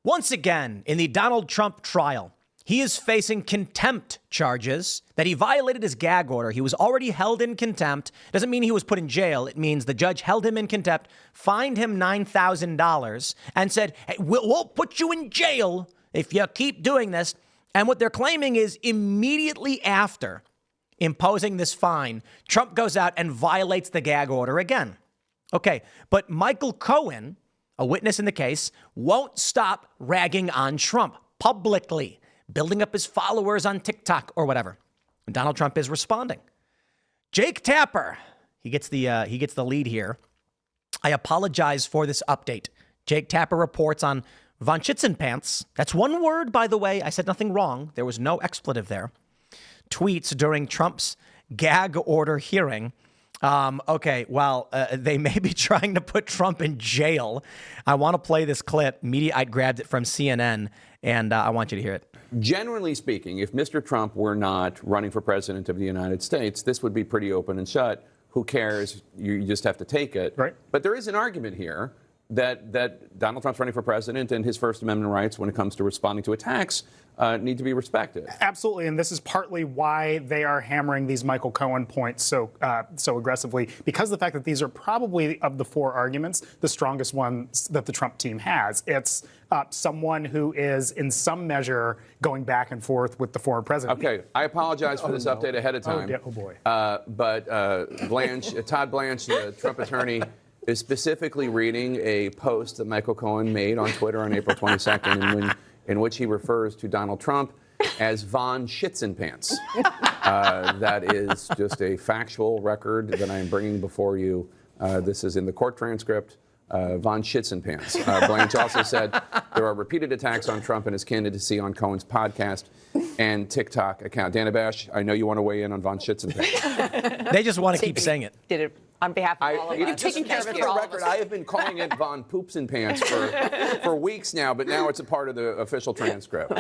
Once again, in the Donald Trump trial, he is facing contempt charges that he violated his gag order. He was already held in contempt. Doesn't mean he was put in jail. It means the judge held him in contempt, fined him $9,000, and said, hey, we'll put you in jail if you keep doing this. And what they're claiming is immediately after imposing this fine, Trump goes out and violates the gag order again. Okay, but Michael Cohen, a witness in the case, won't stop ragging on Trump publicly, building up his followers on TikTok or whatever. And Donald Trump is responding. Jake Tapper, he gets the lead here. I apologize for this update. Jake Tapper reports on VonShitzinPants. That's one word, by the way. I said nothing wrong. There was no expletive there. Tweets during Trump's gag order hearing. They may be trying to put Trump in jail. I want to play this clip. I grabbed it from CNN, and I want you to hear it. Generally speaking, if Mr. Trump were not running for president of the United States, this would be pretty open and shut. Who cares? You just have to take it. Right. But there is an argument here that Donald Trump's running for president and his First Amendment rights when it comes to responding to attacks need to be respected. Absolutely, and this is partly why they are hammering these Michael Cohen points so aggressively, because of the fact that these are probably, of the four arguments, the strongest ones that the Trump team has. It's someone who is, in some measure, going back and forth with the former president. Okay, I apologize for this update ahead of time. Oh boy. But Todd Blanche, the Trump attorney, is specifically reading a post that Michael Cohen made on Twitter on April 22nd, in which he refers to Donald Trump as VonShitzinPants. That is just a factual record that I am bringing before you. This is in the court transcript. VonShitzinPants. Blanche also said there are repeated attacks on Trump and his candidacy on Cohen's podcast and TikTok account. Dana Bash, I know you want to weigh in on VonShitzinPants. They just want to keep saying it. Did it on behalf of all of us. Taking care of it for record, I have been calling it Von Poops and Pants for weeks now, but now it's a part of the official transcript.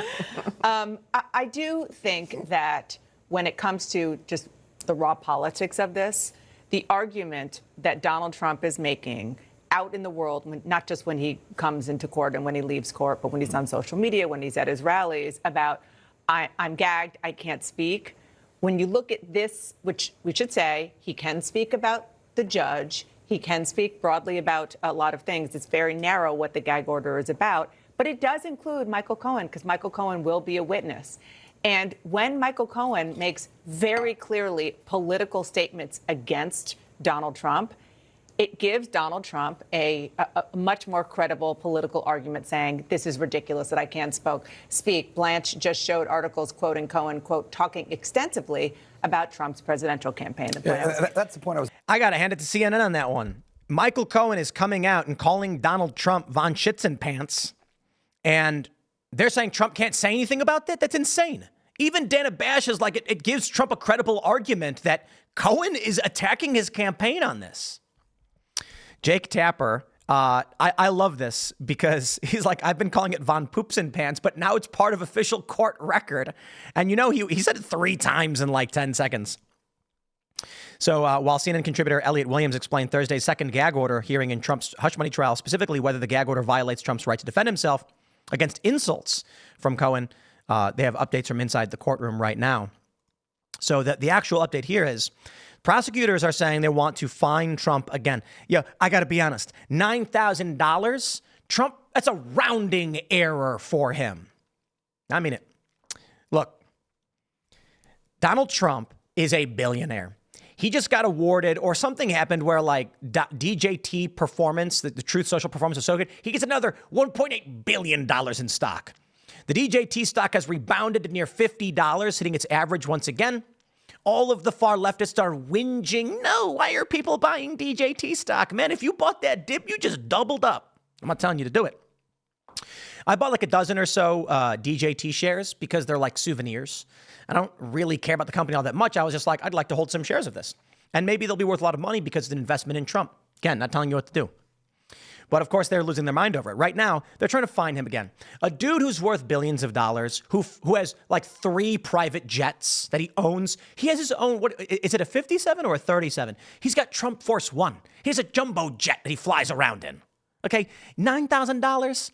I do think that when it comes to just the raw politics of this, the argument that Donald Trump is making out in the world, not just when he comes into court and when he leaves court, but when he's on social media, when he's at his rallies, about I'm gagged, I can't speak. When you look at this, which we should say, he can speak about the judge. He can speak broadly about a lot of things. It's very narrow what the gag order is about. But it does include Michael Cohen, because Michael Cohen will be a witness. And when Michael Cohen makes very clearly political statements against Donald Trump, it gives Donald Trump a much more credible political argument saying, this is ridiculous that I can't speak. Blanche just showed articles quoting Cohen, quote, talking extensively about Trump's presidential campaign. That's the point I got to hand it to CNN on that one. Michael Cohen is coming out and calling Donald Trump VonShitzinPants, and they're saying Trump can't say anything about that? That's insane. Even Dana Bash is like, it gives Trump a credible argument that Cohen is attacking his campaign on this. Jake Tapper, I love this because he's like, I've been calling it Von Poops and Pants, but now it's part of official court record. And you know, he said it 3 times in like 10 seconds. So while CNN contributor Elliot Williams explained Thursday's second gag order hearing in Trump's hush money trial, specifically whether the gag order violates Trump's right to defend himself against insults from Cohen, they have updates from inside the courtroom right now. So the actual update here is, prosecutors are saying they want to fine Trump again. Yeah, I got to be honest. $9,000, Trump, that's a rounding error for him. I mean it. Look, Donald Trump is a billionaire. He just got awarded, or something happened where like DJT performance, the Truth Social performance was so good, he gets another $1.8 billion in stock. The DJT stock has rebounded to near $50, hitting its average once again. All of the far leftists are whinging. No, why are people buying DJT stock? Man, if you bought that dip, you just doubled up. I'm not telling you to do it. I bought like a dozen or so DJT shares because they're like souvenirs. I don't really care about the company all that much. I was just like, I'd like to hold some shares of this. And maybe they'll be worth a lot of money because it's an investment in Trump. Again, not telling you what to do. But of course, they're losing their mind over it. Right now, they're trying to find him again. A dude who's worth billions of dollars, who has like 3 private jets that he owns. He has his own, what is it, a 57 or a 37? He's got Trump Force One. He has a jumbo jet that he flies around in. Okay, $9,000.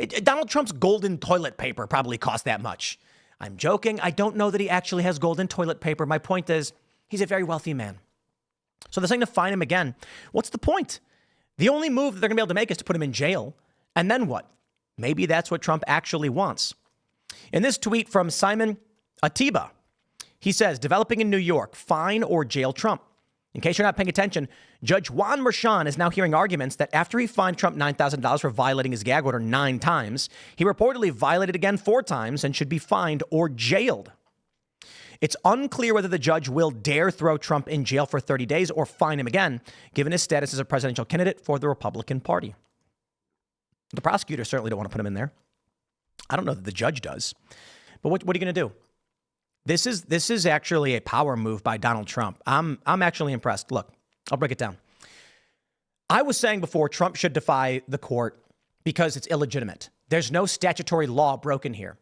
Donald Trump's golden toilet paper probably cost that much. I'm joking. I don't know that he actually has golden toilet paper. My point is, he's a very wealthy man. So they're saying to fine him again. What's the point? The only move that they're going to be able to make is to put him in jail. And then what? Maybe that's what Trump actually wants. In this tweet from Simon Atiba, he says, developing in New York, fine or jail Trump. In case you're not paying attention, Judge Juan Merchan is now hearing arguments that after he fined Trump $9,000 for violating his gag order 9 times, he reportedly violated again 4 times and should be fined or jailed. It's unclear whether the judge will dare throw Trump in jail for 30 days or fine him again, given his status as a presidential candidate for the Republican Party. The prosecutors certainly don't want to put him in there. I don't know that the judge does. But what are you going to do? This is actually a power move by Donald Trump. I'm actually impressed. Look, I'll break it down. I was saying before Trump should defy the court because it's illegitimate. There's no statutory law broken here.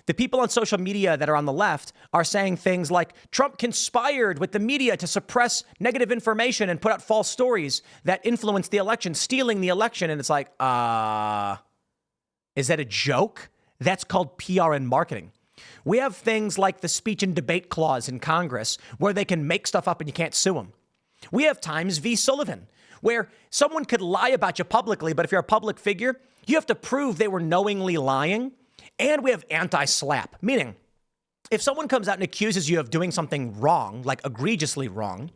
The people on social media that are on the left are saying things like Trump conspired with the media to suppress negative information and put out false stories that influenced the election, stealing the election. And it's like, is that a joke? That's called PR and marketing. We have things like the speech and debate clause in Congress where they can make stuff up and you can't sue them. We have Times v. Sullivan where someone could lie about you publicly, but if you're a public figure, you have to prove they were knowingly lying. And we have anti-slap, meaning if someone comes out and accuses you of doing something wrong, like egregiously wrong,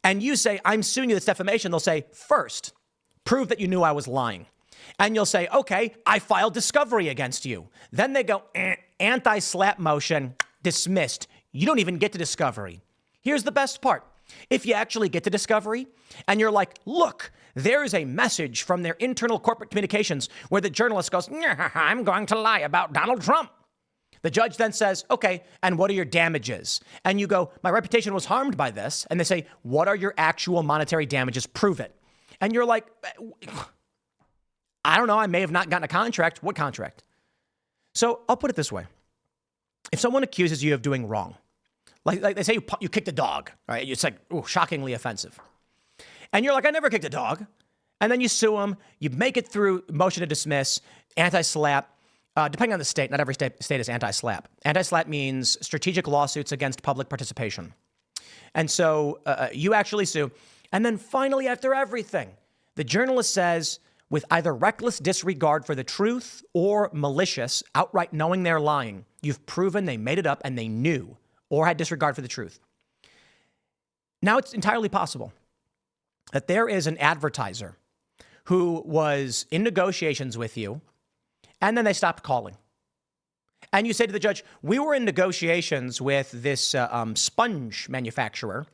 and you say, I'm suing you, this defamation, they'll say, first, prove that you knew I was lying. And you'll say, okay, I filed discovery against you. Then they go, anti-slap motion, dismissed. You don't even get to discovery. Here's the best part. If you actually get to discovery and you're like, look, there is a message from their internal corporate communications where the journalist goes, I'm going to lie about Donald Trump. The judge then says, okay, and what are your damages? And you go, my reputation was harmed by this. And they say, what are your actual monetary damages? Prove it. And you're like, I don't know. I may have not gotten a contract. What contract? So I'll put it this way. If someone accuses you of doing wrong, like they say you kicked a dog, right? It's like, shockingly offensive. And you're like, I never kicked a dog. And then you sue them. You make it through motion to dismiss, anti-slap. Depending on the state, not every state is anti-slap. Anti-slap means strategic lawsuits against public participation. And so you actually sue. And then finally, after everything, the journalist says, with either reckless disregard for the truth or malicious, outright knowing they're lying, you've proven they made it up and they knew or had disregard for the truth. Now it's entirely possible that there is an advertiser who was in negotiations with you, and then they stopped calling. And you say to the judge, we were in negotiations with this sponge manufacturer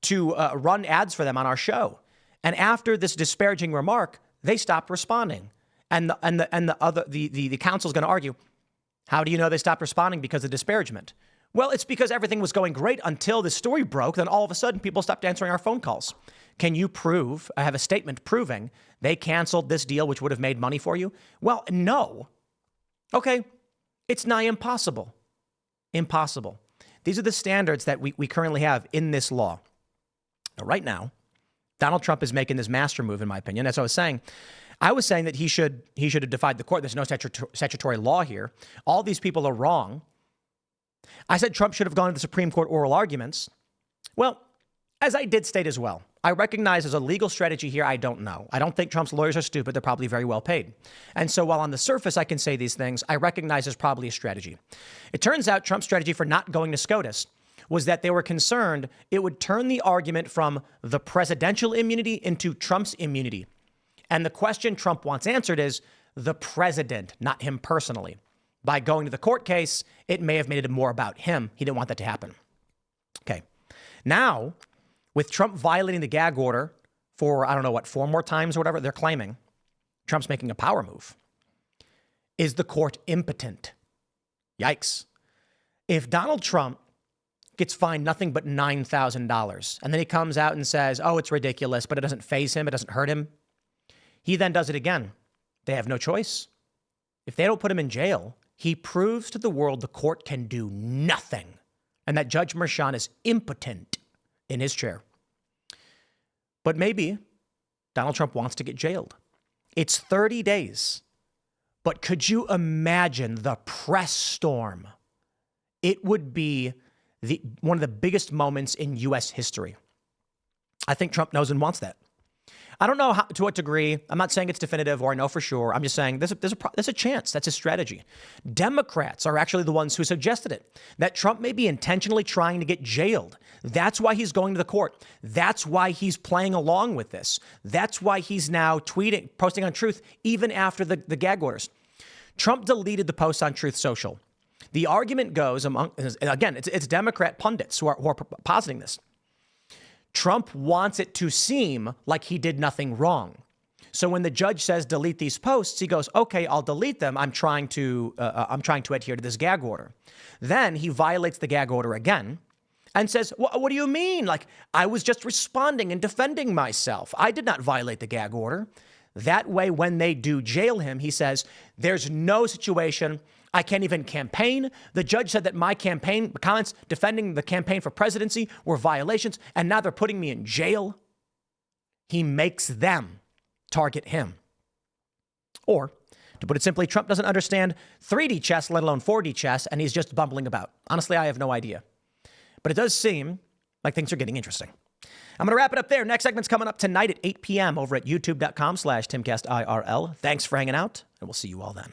to run ads for them on our show. And after this disparaging remark, they stopped responding. And the counsel's going to argue, how do you know they stopped responding because of disparagement? Well, it's because everything was going great until the story broke. Then all of a sudden, people stopped answering our phone calls. Can you prove, I have a statement proving they canceled this deal, which would have made money for you? Well, no. Okay, it's nigh impossible. Impossible. These are the standards that we currently have in this law. Now, right now, Donald Trump is making this master move, in my opinion. As I was saying that he should have defied the court. There's no statutory law here. All these people are wrong. I said Trump should have gone to the Supreme Court oral arguments. Well, as I did state as well, I recognize there's a legal strategy here I don't know. I don't think Trump's lawyers are stupid. They're probably very well paid. And so while on the surface I can say these things, I recognize there's probably a strategy. It turns out Trump's strategy for not going to SCOTUS was that they were concerned it would turn the argument from the presidential immunity into Trump's immunity. And the question Trump wants answered is the president, not him personally. By going to the court case, it may have made it more about him. He didn't want that to happen. Okay. Now, with Trump violating the gag order for, 4 more times or whatever they're claiming, Trump's making a power move. Is the court impotent? Yikes. If Donald Trump gets fined nothing but $9,000, and then he comes out and says, oh, it's ridiculous, but it doesn't faze him, it doesn't hurt him, he then does it again. They have no choice. If they don't put him in jail, he proves to the world the court can do nothing, and that Judge Merchan is impotent in his chair. But maybe Donald Trump wants to get jailed. It's 30 days But could you imagine the press storm? It would be one of the biggest moments in U.S. history. I think Trump knows and wants that. I don't know to what degree. I'm not saying it's definitive or I know for sure. I'm just saying there's a chance. That's his strategy. Democrats are actually the ones who suggested it, that Trump may be intentionally trying to get jailed. That's why he's going to the court. That's why he's playing along with this. That's why he's now posting on Truth, even after the gag orders. Trump deleted the post on Truth Social. The argument goes again, it's Democrat pundits who are positing this. Trump wants it to seem like he did nothing wrong. So when the judge says delete these posts, he goes, okay, I'll delete them. I'm trying to adhere to this gag order. Then he violates the gag order again and says, what do you mean? Like, I was just responding and defending myself. I did not violate the gag order. That way, when they do jail him, he says, there's no situation. I can't even campaign. The judge said that my campaign comments defending the campaign for presidency were violations, and now they're putting me in jail. He makes them target him. Or, to put it simply, Trump doesn't understand 3D chess, let alone 4D chess, and he's just bumbling about. Honestly, I have no idea. But it does seem like things are getting interesting. I'm going to wrap it up there. Next segment's coming up tonight at 8 p.m. over at youtube.com/TimcastIRL. Thanks for hanging out, and we'll see you all then.